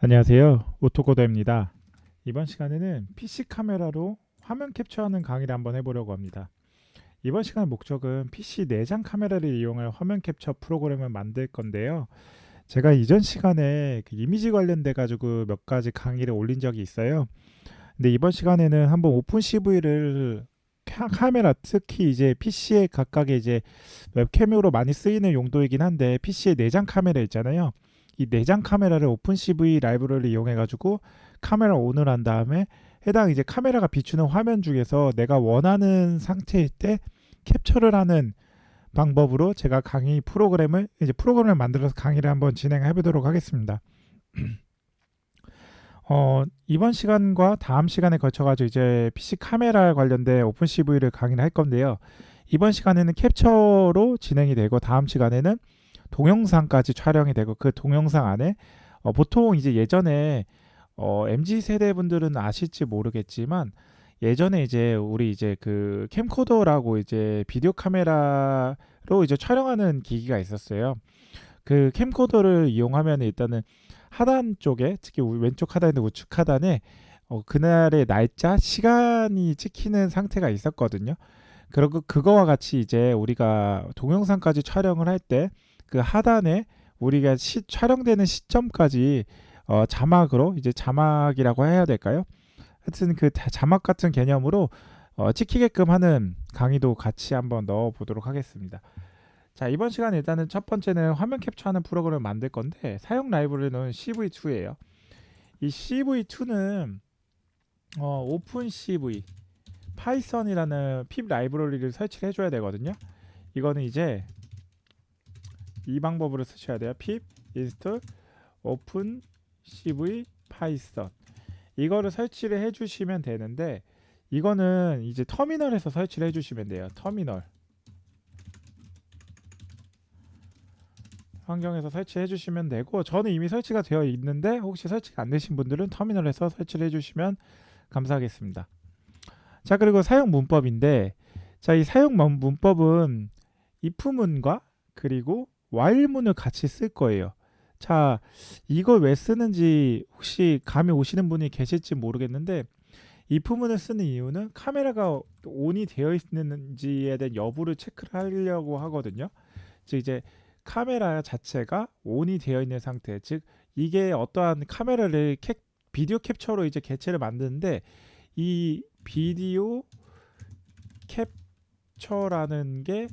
안녕하세요. 오토코더입니다. 이번 시간에는 PC 카메라로 화면 캡처하는 강의를 한번 해보려고 합니다. 이번 시간 목적은 PC 내장 카메라를 이용한 화면 캡처 프로그램을 만들 건데요. 제가 이전 시간에 그 이미지 관련돼 가지고 몇 가지 강의를 올린 적이 있어요. 근데 이번 시간에는 한번 오픈 CV를 카메라, 특히 이제 PC에 각각의 이제 웹캠으로 많이 쓰이는 용도이긴 한데, PC의 내장 카메라 있잖아요. 이 내장 카메라를 오픈CV 라이브러리를 이용해 가지고 카메라 온을 한 다음에 해당 이제 카메라가 비추는 화면 중에서 내가 원하는 상태일 때 캡처를 하는 방법으로 제가 강의 프로그램을 만들어서 강의를 한번 진행해 보도록 하겠습니다. 이번 시간과 다음 시간에 걸쳐 가지고 이제 PC 카메라 관련된 오픈CV를 강의를 할 건데요. 이번 시간에는 캡처로 진행이 되고, 다음 시간에는 동영상까지 촬영이 되고, 그 동영상 안에 보통 이제 예전에 MZ 세대 분들은 아실지 모르겠지만, 예전에 이제 우리 이제 그 캠코더라고 이제 비디오 카메라로 이제 촬영하는 기기가 있었어요. 그 캠코더를 이용하면 일단은 하단 쪽에, 특히 왼쪽 하단이나 우측 하단에 그날의 날짜, 시간이 찍히는 상태가 있었거든요. 그리고 그거와 같이 이제 우리가 동영상까지 촬영을 할 때 그 하단에 우리가 촬영되는 시점까지 자막으로, 이제 자막이라고 해야 될까요? 하여튼 그 자막 같은 개념으로 찍히게끔 하는 강의도 같이 한번 넣어 보도록 하겠습니다. 자, 이번 시간 일단은 첫 번째는 화면 캡처하는 프로그램을 만들 건데, 사용 라이브러리는 CV2예요. 이 CV2는 오픈 CV 파이썬이라는 핍 라이브러리를 설치를 해줘야 되거든요. 이거는 이제 이 방법으로 쓰셔야 돼요. pip install open cv python, 이거를 설치를 해주시면 되는데, 이거는 이제 터미널에서 설치를 해주시면 돼요. 터미널 환경에서 설치해 주시면 되고, 저는 이미 설치가 되어 있는데 혹시 설치가 안 되신 분들은 터미널에서 설치를 해주시면 감사하겠습니다. 자, 그리고 사용 문법인데, 자, 이 사용 문법은 if문과 그리고 while문을 같이 쓸 거예요. 자, 이걸 왜 쓰는지 혹시 감이 오시는 분이 계실지 모르겠는데, if문을 쓰는 이유는 카메라가 온이 되어 있는지에 대한 여부를 체크를 하려고 하거든요. 즉 이제 카메라 자체가 온이 되어 있는 상태, 즉 이게 어떠한 비디오 캡처로 이제 개체를 만드는데, 이 비디오 캡처라는 게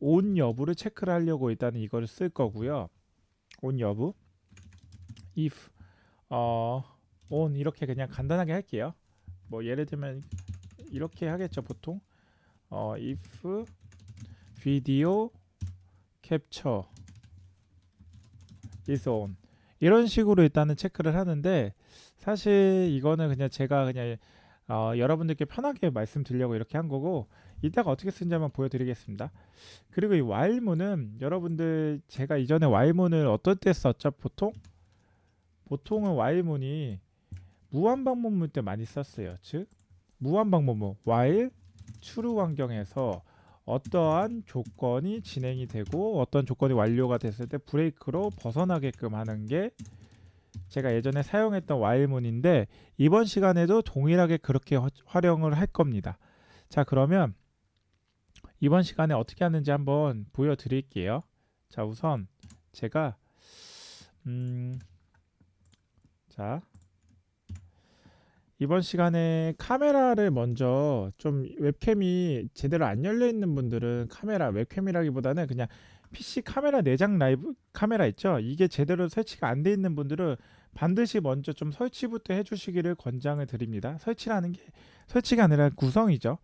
온 여부를 체크를 하려고 일단 이거를 쓸 거고요. 온 여부 if on 이렇게 그냥 간단하게 할게요. 뭐 예를 들면 이렇게 하겠죠 보통. if video capture is on, 이런 식으로 일단은 체크를 하는데, 사실 이거는 그냥 제가 그냥 여러분들께 편하게 말씀드리려고 이렇게 한 거고, 이따가 어떻게 쓰는지 한번 보여드리겠습니다. 그리고 이 while문은 여러분들, 제가 이전에 while문을 어떨 때 썼죠? 보통은 while문이 무한반복문 때 많이 썼어요. 즉 무한반복문 while true 환경에서 어떠한 조건이 진행이 되고 어떤 조건이 완료가 됐을 때 브레이크로 벗어나게끔 하는 게 제가 예전에 사용했던 while문인데, 이번 시간에도 동일하게 그렇게 활용을 할 겁니다. 자, 그러면 이번 시간에 어떻게 하는지 한번 보여드릴게요. 자, 우선 제가 자, 이번 시간에 카메라를 먼저, 좀 웹캠이 제대로 안 열려 있는 분들은 카메라 웹캠이라기보다는 그냥 PC 카메라 내장 라이브 카메라 있죠, 이게 제대로 설치가 안 돼 있는 분들은 반드시 먼저 좀 설치부터 해주시기를 권장을 드립니다. 설치라는 게 설치가 아니라 구성이죠.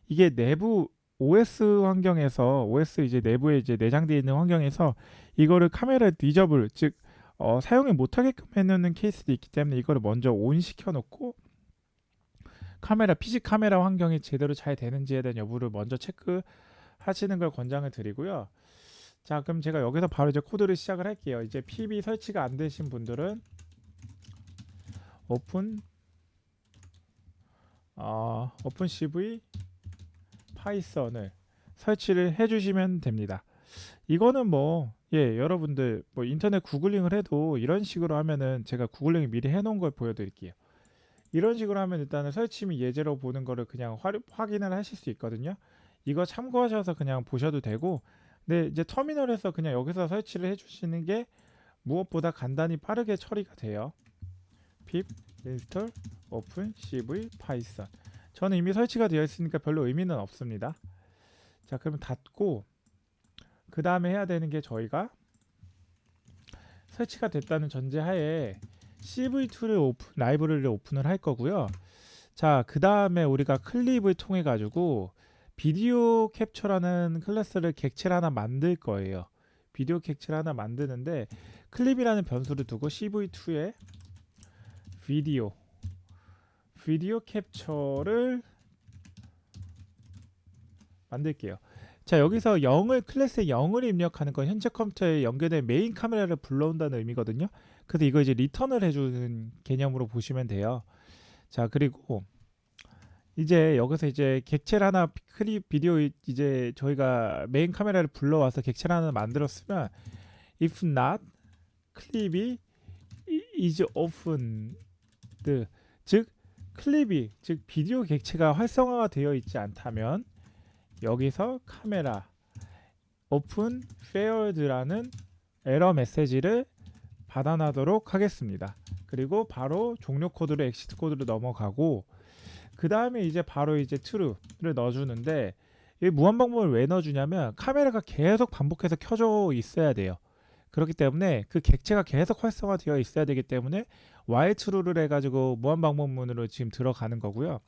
이게 내부 OS 환경에서, OS 이제 내부에 이제 내장되어 있는 환경에서 이거를 카메라 디저블, 즉 사용을 못하게끔 해놓는 케이스도 있기 때문에 이거를 먼저 온 시켜놓고 PC 카메라 환경이 제대로 잘 되는지에 대한 여부를 먼저 체크하시는 걸 권장을 드리고요. 자, 그럼 제가 여기서 바로 이제 코드를 시작을 할게요. 이제 PB 설치가 안 되신 분들은 오픈 오픈 CV 파이썬을 설치를 해주시면 됩니다. 이거는 뭐 예, 여러분들 뭐 인터넷 구글링을 해도 이런 식으로 하면은 제가 구글링 미리 해놓은 걸 보여드릴게요. 이런 식으로 하면 일단은 설치 및 예제로 보는 거를 그냥 확인을 하실 수 있거든요. 이거 참고하셔서 그냥 보셔도 되고, 근데 이제 터미널에서 그냥 여기서 설치를 해주시는 게 무엇보다 간단히 빠르게 처리가 돼요. pip install open cv python. 저는 이미 설치가 되어 있으니까 별로 의미는 없습니다. 자, 그러면 닫고 그 다음에 해야 되는 게 저희가 설치가 됐다는 전제하에 cv2를 라이브러리를 오픈을 할 거고요. 자, 그 다음에 우리가 클립을 통해 가지고 비디오 캡처라는 클래스를 객체를 하나 만들 거예요. 비디오 객체를 하나 만드는데 클립이라는 변수를 두고 cv2에 비디오 캡처를 만들게요. 자, 여기서 0을 클래스에 0을 입력하는 건 현재 컴퓨터에 연결된 메인 카메라를 불러온다는 의미거든요. 그래서 이거 이제 리턴을 해주는 개념으로 보시면 돼요. 자, 그리고 이제 여기서 이제 객체를 하나 클립 비디오 이제 저희가 메인 카메라를 불러와서 객체를 하나 만들었으면 if not 클립이 is opened, 즉 클립이 즉 비디오 객체가 활성화가 되어 있지 않다면 여기서 카메라 open faired라는 에러 메시지를 받아나도록 하겠습니다. 그리고 바로 종료 코드로 엑시트 코드로 넘어가고 그 다음에 이제 바로 이제 true를 넣어주는데 이 무한 방법을 왜 넣어주냐면 카메라가 계속 반복해서 켜져 있어야 돼요. 그렇기 때문에 그 객체가 계속 활성화되어 있어야 되기 때문에 while true를 해가지고 무한 방법문으로 지금 들어가는 거고요.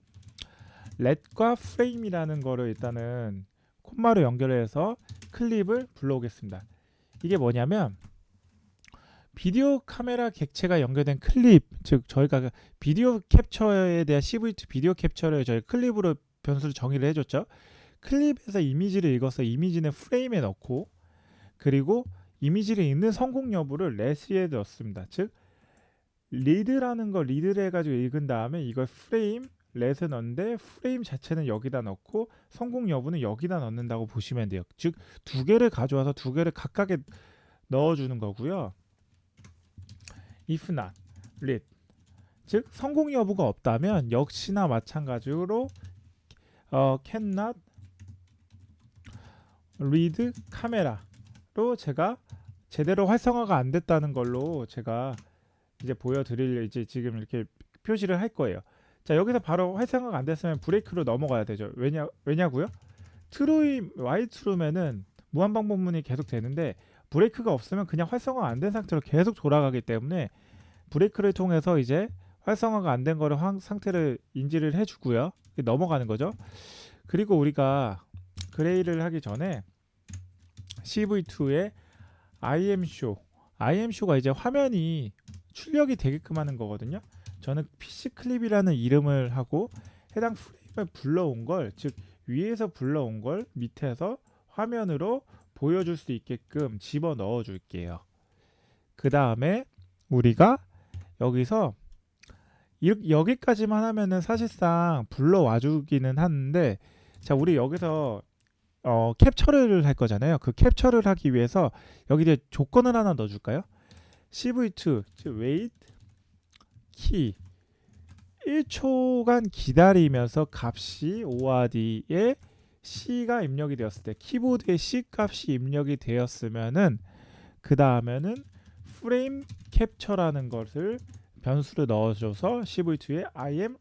let과 frame이라는 거를 일단은 콤마로 연결해서 클립을 불러오겠습니다. 이게 뭐냐면 비디오 카메라 객체가 연결된 클립, 즉 저희가 비디오 캡처에 대한 cv2 비디오 캡처를 저희 클립으로 변수를 정의를 해줬죠. 클립에서 이미지를 읽어서 이미지는 프레임에 넣고 그리고 이미지를 읽는 성공 여부를 let에 넣습니다. 즉 read라는 거 리드를 해가지고 읽은 다음에 이걸 프레임 let에 넣는데 프레임 자체는 여기다 넣고 성공 여부는 여기다 넣는다고 보시면 돼요. 즉 두 개를 가져와서 두 개를 각각에 넣어주는 거고요. if not read, 즉 성공 여부가 없다면 역시나 마찬가지로 cannot read 카메라로 제가 제대로 활성화가 안 됐다는 걸로 제가 이제 보여드릴 이제 지금 이렇게 표시를 할 거예요. 자, 여기서 바로 활성화가 안 됐으면 브레이크로 넘어가야 되죠. 왜냐고요? 트루이 y 트루면은 무한 방법문이 계속 되는데 브레이크가 없으면 그냥 활성화 안 된 상태로 계속 돌아가기 때문에 브레이크를 통해서 이제 활성화가 안 된 거를 상태를 인지를 해주고요. 넘어가는 거죠. 그리고 우리가 그레이를 하기 전에 cv2에 imshow가 이제 화면이 출력이 되게끔 하는 거거든요. 저는 PC 클립이라는 이름을 하고 해당 프레임을 불러온 걸, 즉 위에서 불러온 걸 밑에서 화면으로 보여줄 수 있게끔 집어 넣어 줄게요. 그 다음에 우리가 여기서 여기까지만 하면은 사실상 불러와 주기는 하는데, 자, 우리 여기서 캡처를 할 거잖아요. 그 캡처를 하기 위해서 여기 이제 조건을 하나 넣어 줄까요? cv2 즉 wait key 1초간 기다리면서 값이 ORD에 C가 입력이 되었을 때, 키보드에 C 값이 입력이 되었으면은 그 다음에는 프레임 캡처라는 것을 변수를 넣어줘서 cv2에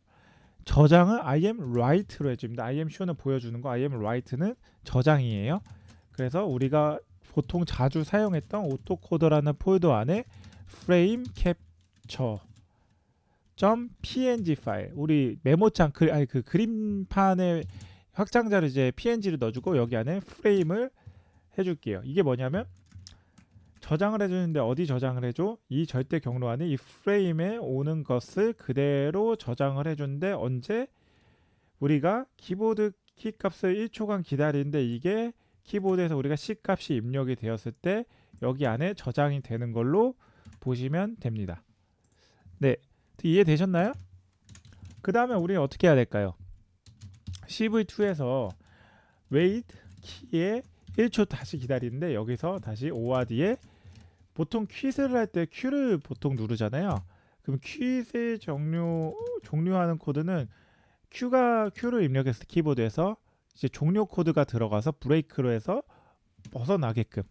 저장을 write로 해줍니다. show는 보여주는 거, write는 저장이에요. 그래서 우리가 보통 자주 사용했던 오토코더라는 폴더 안에 프레임 캡처 .png 파일, 우리 메모장 그 그림판에 확장자를 이제 png를 넣어주고 여기 안에 프레임을 해줄게요. 이게 뭐냐면 저장을 해주는데 어디 저장을 해줘? 이 절대 경로 안에 이 프레임에 오는 것을 그대로 저장을 해주는데 언제? 우리가 키보드 키 값을 1초간 기다리는데 이게 키보드에서 우리가 C 값이 입력이 되었을 때 여기 안에 저장이 되는 걸로 보시면 됩니다. 네, 이해되셨나요? 그 다음에 우리는 어떻게 해야 될까요? cv2에서 wait 키에 1초 다시 기다리는데 여기서 다시 ORD에 보통 퀴즈를 할 때 Q를 보통 누르잖아요. 그럼 퀴즈 종료하는 코드는 Q를 입력했을 때 키보드에서 이제 종료 코드가 들어가서 브레이크로 해서 벗어나게끔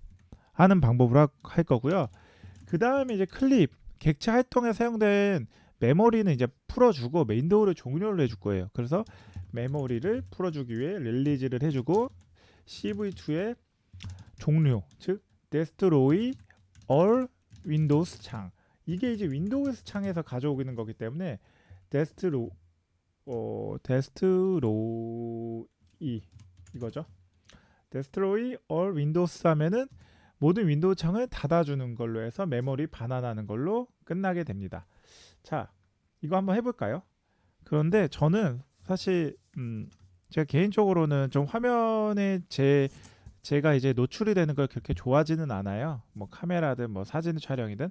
하는 방법으로 할 거고요. 그 다음에 이제 클립 객체 활동에 사용된 메모리는 이제 풀어주고 윈도우를 종료를 해줄 거예요. 그래서 메모리를 풀어주기 위해 릴리즈를 해주고 CV2의 종료, 즉 destroy all Windows 창, 이게 이제 윈도우스 창에서 가져오는 거기 때문에 destroy 이거죠. destroy all Windows 하면은 모든 윈도우 창을 닫아주는 걸로 해서 메모리 반환하는 걸로 끝나게 됩니다. 자, 이거 한번 해볼까요? 그런데 저는 사실 제가 개인적으로는 좀 화면에 제가 이제 노출이 되는 걸 그렇게 좋아하지는 않아요. 뭐 카메라든 뭐 사진 촬영이든.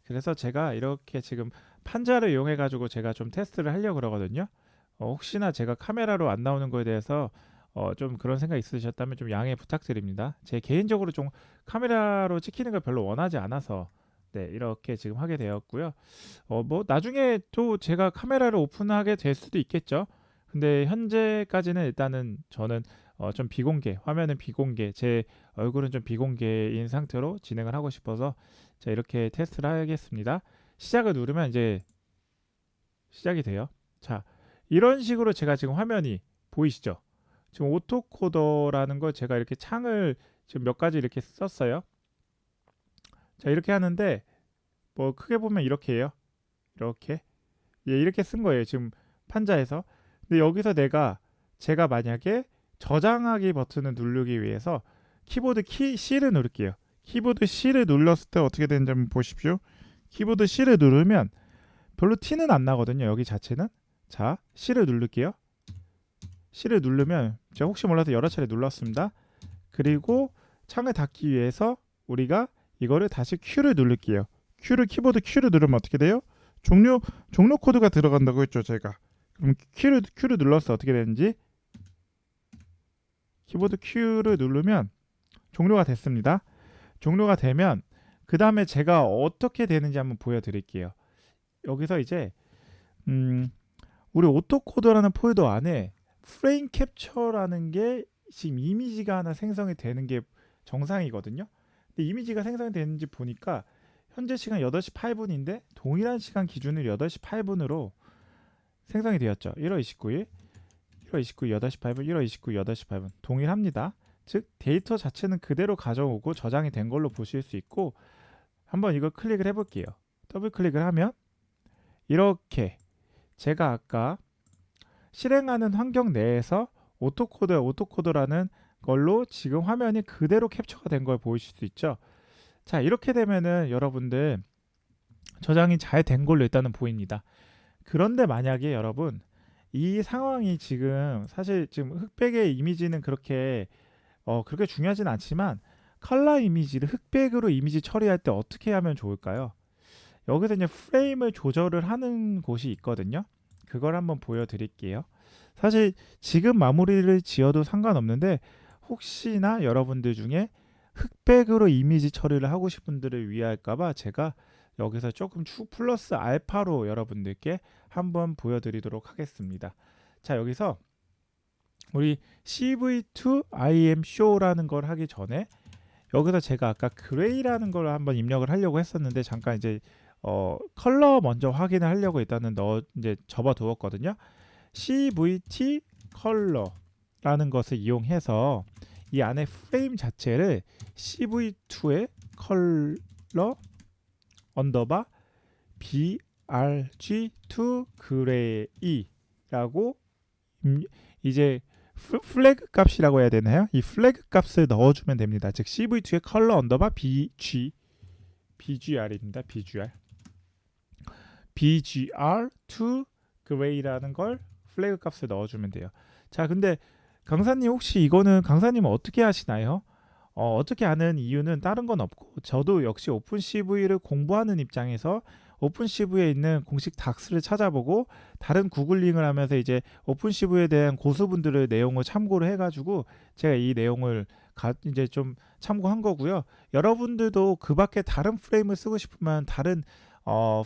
그래서 제가 이렇게 지금 판자를 이용해 가지고 제가 좀 테스트를 하려고 그러거든요. 혹시나 제가 카메라로 안 나오는 거에 대해서 좀 그런 생각 있으셨다면 좀 양해 부탁드립니다. 제 개인적으로 좀 카메라로 찍히는 걸 별로 원하지 않아서 네, 이렇게 지금 하게 되었고요. 뭐 나중에 또 제가 카메라를 오픈하게 될 수도 있겠죠. 근데 현재까지는 일단은 저는 좀 비공개, 화면은 비공개, 제 얼굴은 좀 비공개인 상태로 진행을 하고 싶어서 자, 이렇게 테스트를 하겠습니다. 시작을 누르면 이제 시작이 돼요. 자, 이런 식으로 제가 지금 화면이 보이시죠? 지금 오토코더라는 걸 제가 이렇게 창을 지금 몇 가지 이렇게 썼어요. 자, 이렇게 하는데 뭐 크게 보면 이렇게 해요. 이렇게 이렇게 쓴 거예요. 지금 판자에서. 근데 여기서 제가 만약에 저장하기 버튼을 누르기 위해서 키보드 C를 누를게요. 키보드 C를 눌렀을 때 어떻게 되는지 한번 보십시오. 키보드 C를 누르면 별로 티는 안 나거든요. 여기 자체는. 자, C를 누를게요. C를 누르면 제가 혹시 몰라서 여러 차례 눌렀습니다. 그리고 창을 닫기 위해서 우리가 이거를 다시 Q를 누를게요. 키보드 Q를 누르면 어떻게 돼요? 종료 코드가 들어간다고 했죠, 제가. 그럼 Q를 눌렀어. 어떻게 되는지? 키보드 Q를 누르면 종료가 됐습니다. 종료가 되면 그 다음에 제가 어떻게 되는지 한번 보여드릴게요. 여기서 이제 우리 오토코더라는 폴더 안에 프레임 캡처라는 게 지금 이미지가 하나 생성이 되는 게 정상이거든요. 근데 이미지가 생성이 되는지 보니까 현재 시간 8시 8분인데 동일한 시간 기준으로 8시 8분으로 생성이 되었죠. 1월 29일 8시 8분, 1월 29일 8시 8분 동일합니다. 즉 데이터 자체는 그대로 가져오고 저장이 된 걸로 보실 수 있고, 한번 이걸 클릭을 해볼게요. 더블 클릭을 하면 이렇게 제가 아까 실행하는 환경 내에서 오토코더라는 걸로 지금 화면이 그대로 캡처가 된 걸 보이실 수 있죠. 자, 이렇게 되면은 여러분들 저장이 잘 된 걸로 일단은 보입니다. 그런데 만약에 여러분 이 상황이 지금 사실 지금 흑백의 이미지는 그렇게 중요하진 않지만 컬러 이미지를 흑백으로 이미지 처리할 때 어떻게 하면 좋을까요? 여기서 이제 프레임을 조절을 하는 곳이 있거든요. 그걸 한번 보여드릴게요. 사실 지금 마무리를 지어도 상관없는데 혹시나 여러분들 중에 흑백으로 이미지 처리를 하고 싶은 분들을 위할까봐 제가 여기서 조금 플러스 알파로 여러분들께 한번 보여드리도록 하겠습니다. 자, 여기서 우리 CV2 IM show라는 걸 하기 전에 여기서 제가 아까 그레이라는 걸 한번 입력을 하려고 했었는데 잠깐 이제 컬러 먼저 확인을 하려고 일단은 이제 접어두었거든요. CVT 컬러라는 것을 이용해서 이 안에 프레임 자체를 CV2의 컬러 언더바 BRG2 그레이라고 이제 플래그 값이라고 해야 되나요? 이 플래그 값을 넣어주면 됩니다. 즉 CV2의 컬러 언더바 BGR입니다. BGR2 그레이라는 걸 플래그 값을 넣어주면 돼요. 자, 근데 강사님 혹시 이거는 강사님은 어떻게 하시나요? 어떻게 하는 이유는 다른 건 없고 저도 역시 오픈CV를 공부하는 입장에서 오픈CV에 있는 공식 닥스를 찾아보고 다른 구글링을 하면서 이제 오픈CV에 대한 고수분들의 내용을 참고를 해가지고 제가 이 내용을 이제 좀 참고한 거고요. 여러분들도 그 밖에 다른 프레임을 쓰고 싶으면 다른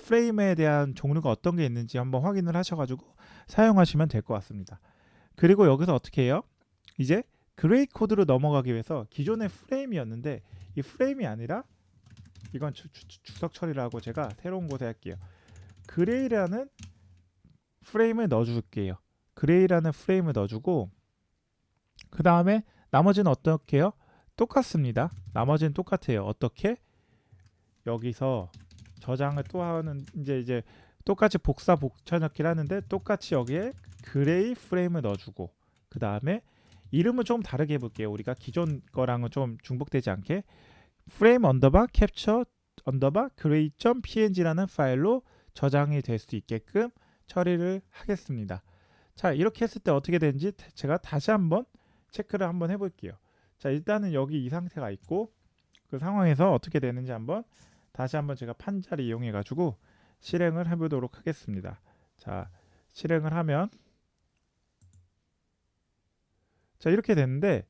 프레임에 대한 종류가 어떤 게 있는지 한번 확인을 하셔가지고 사용하시면 될 것 같습니다. 그리고 여기서 어떻게 해요? 이제 그레이 코드로 넘어가기 위해서 기존의 프레임이었는데 이 프레임이 아니라 이건 주석 처리라고 제가 새로운 곳에 할게요. 그레이라는 프레임을 넣어줄게요. 그레이라는 프레임을 넣어주고 그 다음에 나머지는 어떻게 해요? 똑같습니다. 나머지는 똑같아요. 어떻게? 여기서 저장을 또 하는 이제 똑같이 복사복천넣기를 하는데 똑같이 여기에 그레이 프레임을 넣어주고 그 다음에 이름을 좀 다르게 해볼게요. 우리가 기존 거랑은 좀 중복되지 않게 frame 언더바 capture 언더바 gray.png라는 파일로 저장이 될 수 있게끔 처리를 하겠습니다. 자, 이렇게 했을 때 어떻게 되는지 제가 다시 한번 체크를 한번 해볼게요. 자, 일단은 여기 이 상태가 있고 그 상황에서 어떻게 되는지 한번 다시 한번 제가 판자를 이용해 가지고 실행을 해보도록 하겠습니다. 자, 실행을 하면 자, 이렇게 됐는데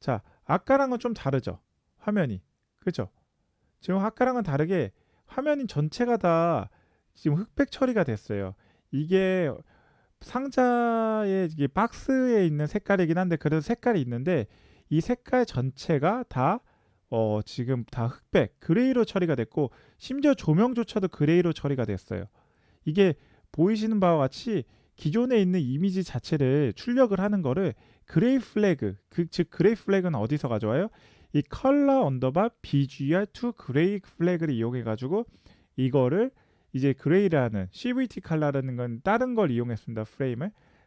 자, 아까랑은 좀 다르죠. 화면이. 그죠? 지금 아까랑은 다르게 화면이 전체가 다 지금 흑백 처리가 됐어요. 이게 상자에 이게 박스에 있는 색깔이긴 한데 그래도 색깔이 있는데 이 색깔 전체가 다 지금 다 흑백, 그레이로 처리가 됐고 심지어 조명조차도 그레이로 처리가 됐어요. 이게 보이시는 바와 같이 기존에 있는 이미지 자체를 출력을 하는 거를 그레이 플래그, 즉 그레이 플래그는 어디서 가져와요? 이 컬러 언더바 BGR to 그레이 플래그를 이용해 가지고 이거를 이제 그레이라는 CVT 컬러라는 건 다른 걸 이용했습니다.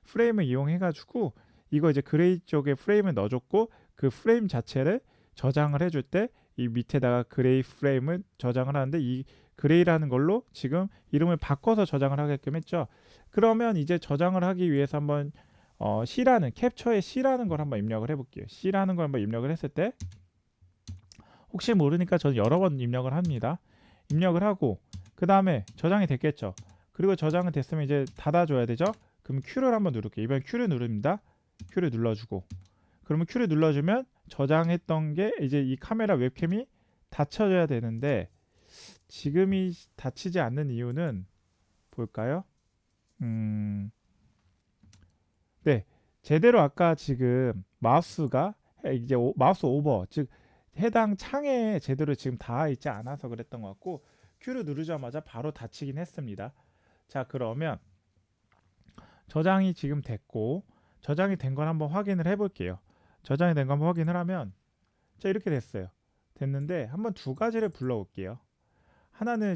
프레임을 이용해 가지고 이거 이제 그레이 쪽에 프레임을 넣어줬고 그 프레임 자체를 저장을 해줄 때 이 밑에다가 그레이 프레임을 저장을 하는데 이 그레이라는 걸로 지금 이름을 바꿔서 저장을 하게끔 했죠. 그러면 이제 저장을 하기 위해서 한번 C라는 캡처의 C라는 걸 한번 입력을 해볼게요. C라는 걸 한번 입력을 했을 때 혹시 모르니까 저는 여러 번 입력을 합니다. 입력을 하고 그 다음에 저장이 됐겠죠. 그리고 저장이 됐으면 이제 닫아줘야 되죠. 그럼 Q를 한번 누를게요. 이번엔 Q를 누릅니다. Q를 눌러주고 그러면 Q를 눌러주면 저장했던 게 이제 이 카메라 웹캠이 닫혀져야 되는데 지금이 닫히지 않는 이유는 볼까요? 네, 제대로 아까 지금 마우스가 이제 마우스 오버 즉 해당 창에 제대로 지금 닿아 있지 않아서 그랬던 것 같고 Q를 누르자마자 바로 닫히긴 했습니다. 자, 그러면 저장이 지금 됐고 저장이 된 걸 한번 확인을 해볼게요. 저장이 된 거 한번 확인을 하면 자, 이렇게 됐어요. 됐는데 한번 두 가지를 불러올게요. 하나는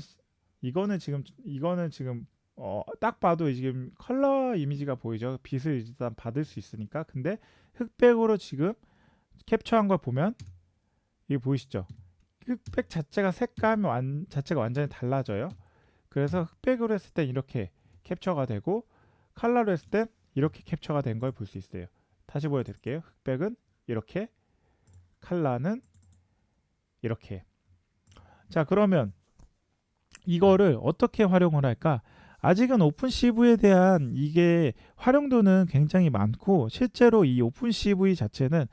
이거는 지금 딱 봐도 지금 컬러 이미지가 보이죠. 빛을 일단 받을 수 있으니까. 근데 흑백으로 지금 캡처한 걸 보면 이게 보이시죠? 흑백 자체가 색감 자체가 완전히 달라져요. 그래서 흑백으로 했을 땐 이렇게 캡처가 되고 컬러로 했을 땐 이렇게 캡처가 된 걸 볼 수 있어요. 다시 보여드릴게요. 흑백은 이렇게, 컬러는 이렇게. 자, 그러면 이거를 어떻게 활용을 할까? 아직은 오픈CV에 대한 이게 활용도는 굉장히 많고 실제로 이 오픈CV 자체는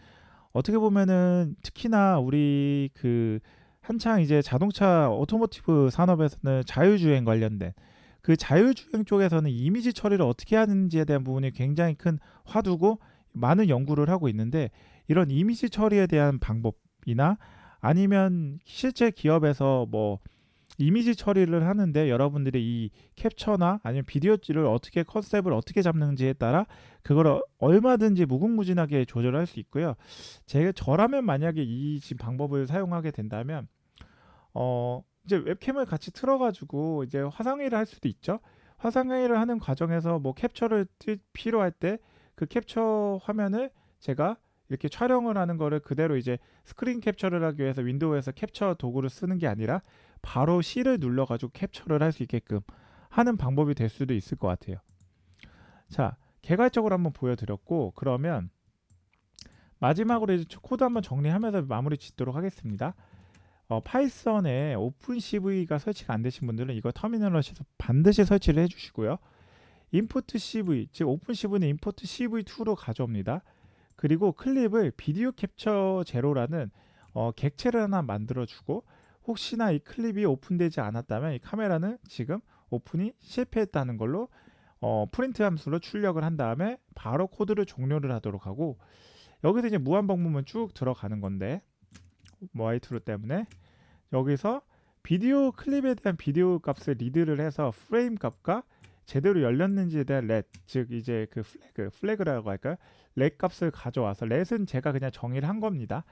어떻게 보면은 특히나 우리 그 한창 이제 자동차 오토모티브 산업에서는 자율주행 관련된 그 자율주행 쪽에서는 이미지 처리를 어떻게 하는지에 대한 부분이 굉장히 큰 화두고 많은 연구를 하고 있는데 이런 이미지 처리에 대한 방법이나 아니면 실제 기업에서 뭐 이미지 처리를 하는데 여러분들이 이 캡처나 아니면 비디오를 어떻게 컨셉을 어떻게 잡는지에 따라 그걸 얼마든지 무궁무진하게 조절할 수 있고요. 저라면 만약에 이 지금 방법을 사용하게 된다면 이제 웹캠을 같이 틀어가지고 이제 화상회의를 할 수도 있죠. 화상회의를 하는 과정에서 뭐 캡처를 필요할 때 그 캡처 화면을 제가 이렇게 촬영을 하는 거를 그대로 이제 스크린 캡처를 하기 위해서 윈도우에서 캡처 도구를 쓰는 게 아니라 바로 C를 눌러가지고 캡처를 할 수 있게끔 하는 방법이 될 수도 있을 것 같아요. 자, 개괄적으로 한번 보여드렸고 그러면 마지막으로 이제 코드 한번 정리하면서 마무리 짓도록 하겠습니다. 파이썬에 오픈CV가 설치가 안 되신 분들은 이거 터미널러시에서 반드시 설치를 해주시고요. 임포트 CV, 즉 오픈CV는 임포트 CV2로 가져옵니다. 그리고 클립을 비디오 캡처 제로라는 객체를 하나 만들어주고, 혹시나 이 클립이 오픈되지 않았다면 이 카메라는 지금 오픈이 실패했다는 걸로 프린트 함수로 출력을 한 다음에 바로 코드를 종료를 하도록 하고, 여기서 이제 무한 방법은 쭉 들어가는 건데 Y2 때문에 여기서 비디오 클립에 대한 비디오 값을 리드를 해서 프레임 값과 제대로 열렸는지에 대한 렛, 즉 이제 그 플래그라고 할까요? 렛 값을 가져와서, 렛은 제가 그냥 정의를 한 겁니다.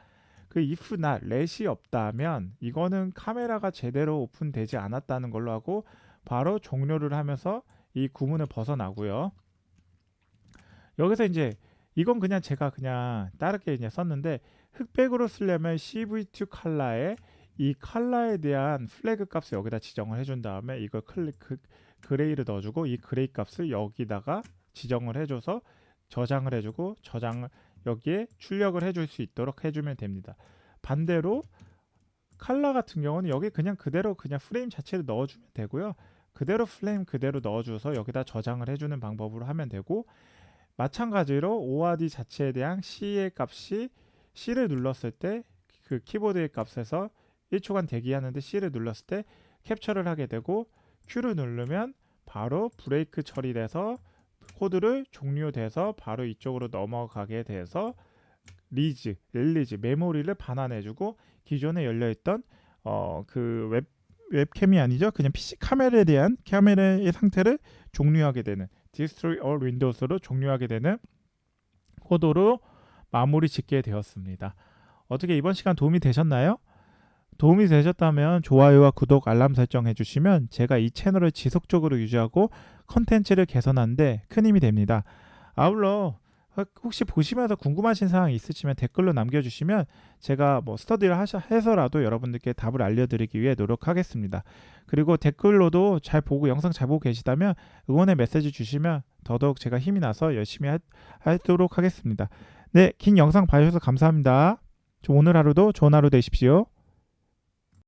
그 if not 렛이 없다면 이거는 카메라가 제대로 오픈되지 않았다는 걸로 하고 바로 종료를 하면서 이 구문을 벗어나고요. 여기서 이제 이건 그냥 제가 그냥 다르게 이제 썼는데, 흑백으로 쓰려면 CV2 컬러에 이 컬러에 대한 플래그 값을 여기다 지정을 해준 다음에 이걸 그레이를 넣어주고, 이 그레이 값을 여기다가 지정을 해줘서 저장을 해주고, 저장을 여기에 출력을 해줄 수 있도록 해주면 됩니다. 반대로 컬러 같은 경우는 여기 그냥 그대로 그냥 프레임 자체를 넣어주면 되고요. 그대로 프레임 그대로 넣어줘서 여기다 저장을 해주는 방법으로 하면 되고, 마찬가지로 ORD 자체에 대한 C의 값이 C를 눌렀을 때 그 키보드의 값에서 1초간 대기하는데 C를 눌렀을 때 캡처를 하게 되고, Q를 누르면 바로 브레이크 처리돼서 코드를 종료돼서 바로 이쪽으로 넘어가게 돼서 릴리즈 메모리를 반환해주고, 기존에 열려있던 그 웹캠이 아니죠, 그냥 PC 카메라에 대한 카메라의 상태를 종료하게 되는, Destroy all Windows로 종료하게 되는 코드로 마무리 짓게 되었습니다. 어떻게 이번 시간 도움이 되셨나요? 도움이 되셨다면 좋아요와 구독, 알람 설정 해주시면 제가 이 채널을 지속적으로 유지하고 컨텐츠를 개선하는데 큰 힘이 됩니다. 아울러 혹시 보시면서 궁금하신 사항이 있으시면 댓글로 남겨주시면 제가 뭐 스터디를 해서라도 여러분들께 답을 알려드리기 위해 노력하겠습니다. 그리고 댓글로도 잘 보고 영상 잘 보고 계시다면 응원의 메시지 주시면 더더욱 제가 힘이 나서 열심히 하도록 하겠습니다. 네, 긴 영상 봐주셔서 감사합니다. 오늘 하루도 좋은 하루 되십시오.